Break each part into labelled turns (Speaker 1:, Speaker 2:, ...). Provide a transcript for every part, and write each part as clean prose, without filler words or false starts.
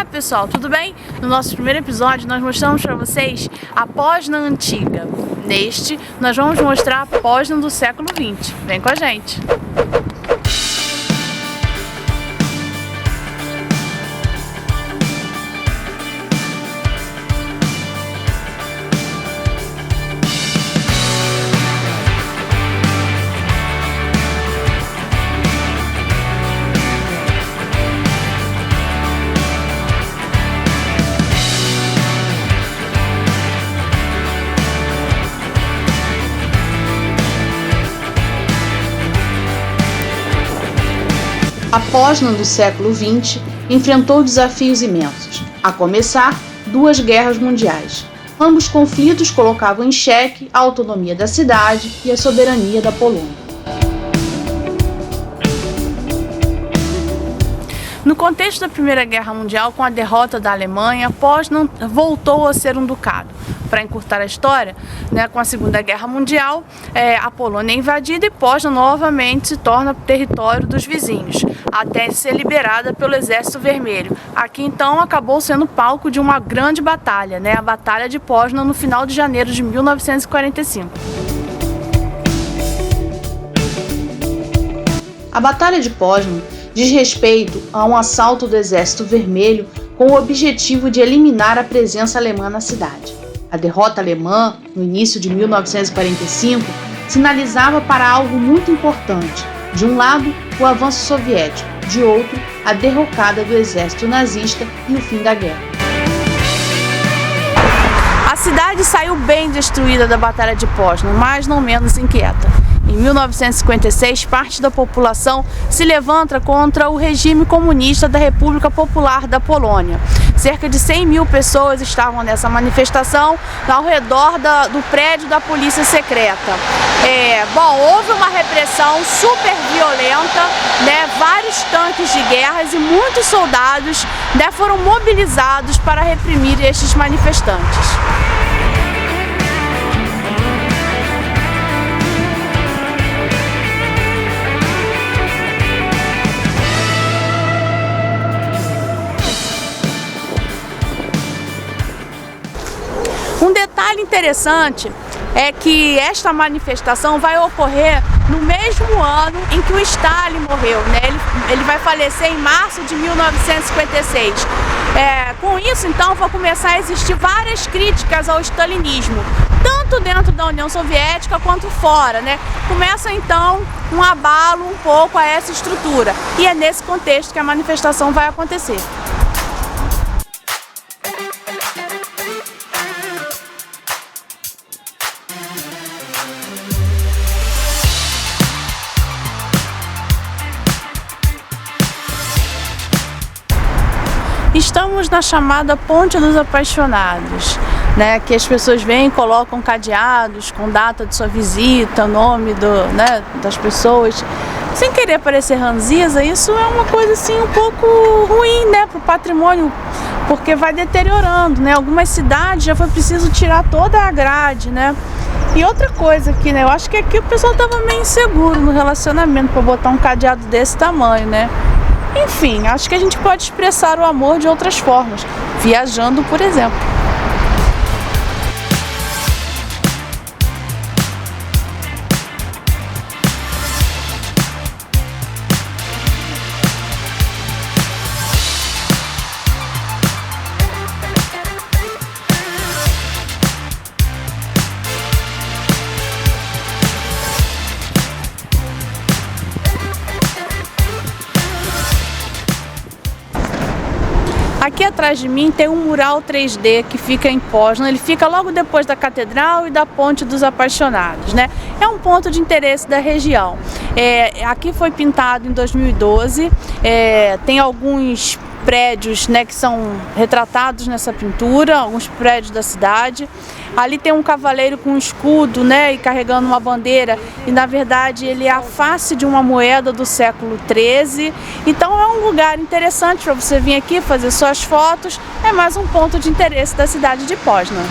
Speaker 1: Olá pessoal, tudo bem? No nosso primeiro episódio nós mostramos para vocês a Poznan antiga. Neste, nós vamos mostrar a Poznan do século XX. Vem com a gente!
Speaker 2: A Poznan do século XX enfrentou desafios imensos, a começar duas guerras mundiais. Ambos conflitos colocavam em xeque a autonomia da cidade e a soberania da Polônia.
Speaker 1: No contexto da Primeira Guerra Mundial, com a derrota da Alemanha, Poznan voltou a ser um ducado. Para encurtar a história, com a Segunda Guerra Mundial, a Polônia é invadida e Poznan novamente se torna território dos vizinhos, até ser liberada pelo Exército Vermelho. Aqui então acabou sendo palco de uma grande batalha, a Batalha de Poznan, no final de janeiro de 1945.
Speaker 2: A Batalha de Poznan diz respeito a um assalto do Exército Vermelho com o objetivo de eliminar a presença alemã na cidade. A derrota alemã, no início de 1945, sinalizava para algo muito importante. De um lado, o avanço soviético, de outro, a derrocada do exército nazista e o fim da guerra.
Speaker 1: A cidade saiu bem destruída da Batalha de Poznan, mas não menos inquieta. Em 1956, parte da população se levanta contra o regime comunista da República Popular da Polônia. Cerca de 100 mil pessoas estavam nessa manifestação ao redor do prédio da polícia secreta. Houve uma repressão super violenta, vários tanques de guerras e muitos soldados foram mobilizados para reprimir estes manifestantes. Um detalhe interessante é que esta manifestação vai ocorrer no mesmo ano em que o Stalin morreu, Ele vai falecer em março de 1956. Com isso, então, vai começar a existir várias críticas ao stalinismo, tanto dentro da União Soviética quanto fora, Começa, então, um abalo um pouco a essa estrutura. E é nesse contexto que a manifestação vai acontecer. Estamos na chamada Ponte dos Apaixonados, que as pessoas vêm e colocam cadeados com data de sua visita, nome das pessoas. Sem querer parecer ranzinza, isso é uma coisa assim um pouco ruim, para o patrimônio, porque vai deteriorando, Algumas cidades já foi preciso tirar toda a grade, E outra coisa aqui, eu acho que aqui o pessoal estava meio inseguro no relacionamento para botar um cadeado desse tamanho, Enfim, acho que a gente pode expressar o amor de outras formas, viajando, por exemplo. Aqui atrás de mim tem um mural 3D que fica em Poznan, ele fica logo depois da Catedral e da Ponte dos Apaixonados, É um ponto de interesse da região. Aqui foi pintado em 2012, tem alguns prédios que são retratados nessa pintura, alguns prédios da cidade. Ali tem um cavaleiro com um escudo, e carregando uma bandeira, e na verdade ele é a face de uma moeda do século XIII. Então é um lugar interessante para você vir aqui fazer suas fotos, é mais um ponto de interesse da cidade de Poznan.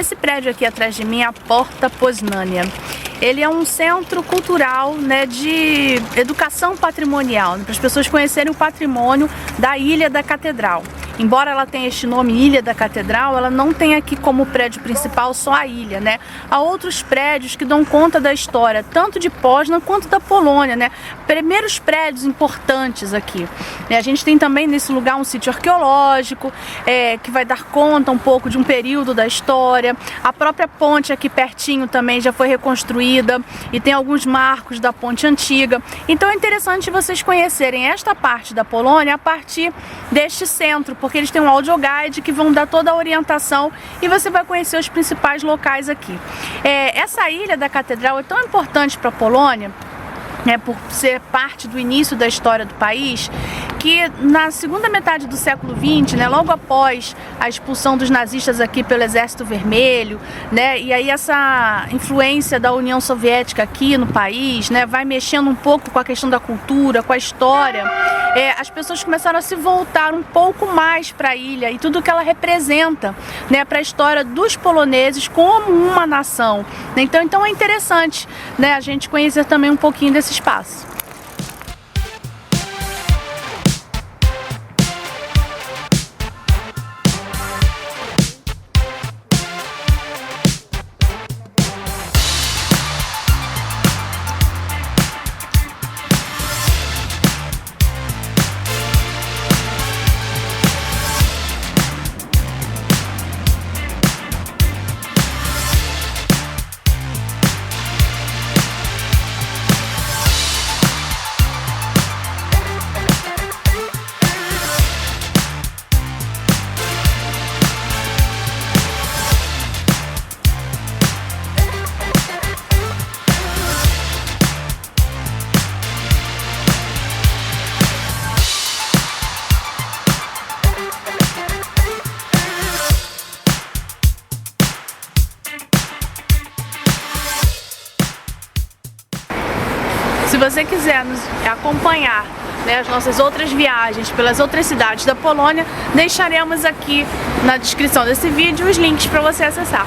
Speaker 1: Esse prédio aqui atrás de mim é a Porta Poznania. Ele é um centro cultural, né, de educação patrimonial, para as pessoas conhecerem o patrimônio da Ilha da Catedral. Embora ela tenha este nome, Ilha da Catedral, ela não tem aqui como prédio principal só a ilha, né? Há outros prédios que dão conta da história, tanto de Poznan quanto da Polônia, né? Primeiros prédios importantes aqui. A gente tem também nesse lugar um sítio arqueológico, que vai dar conta um pouco de um período da história. A própria ponte aqui pertinho também já foi reconstruída e tem alguns marcos da ponte antiga. Então é interessante vocês conhecerem esta parte da Polônia a partir deste centro, porque eles têm um audioguide que vão dar toda a orientação e você vai conhecer os principais locais aqui. Essa ilha da Catedral é tão importante para a Polônia, por ser parte do início da história do país, que na segunda metade do século XX, logo após a expulsão dos nazistas aqui pelo Exército Vermelho, e aí essa influência da União Soviética aqui no país, vai mexendo um pouco com a questão da cultura, com a história, as pessoas começaram a se voltar um pouco mais para a ilha e tudo que ela representa, para a história dos poloneses como uma nação. Então é interessante, a gente conhecer também um pouquinho desse espaço. Se você quiser nos acompanhar, as nossas outras viagens pelas outras cidades da Polônia, deixaremos aqui na descrição desse vídeo os links para você acessar.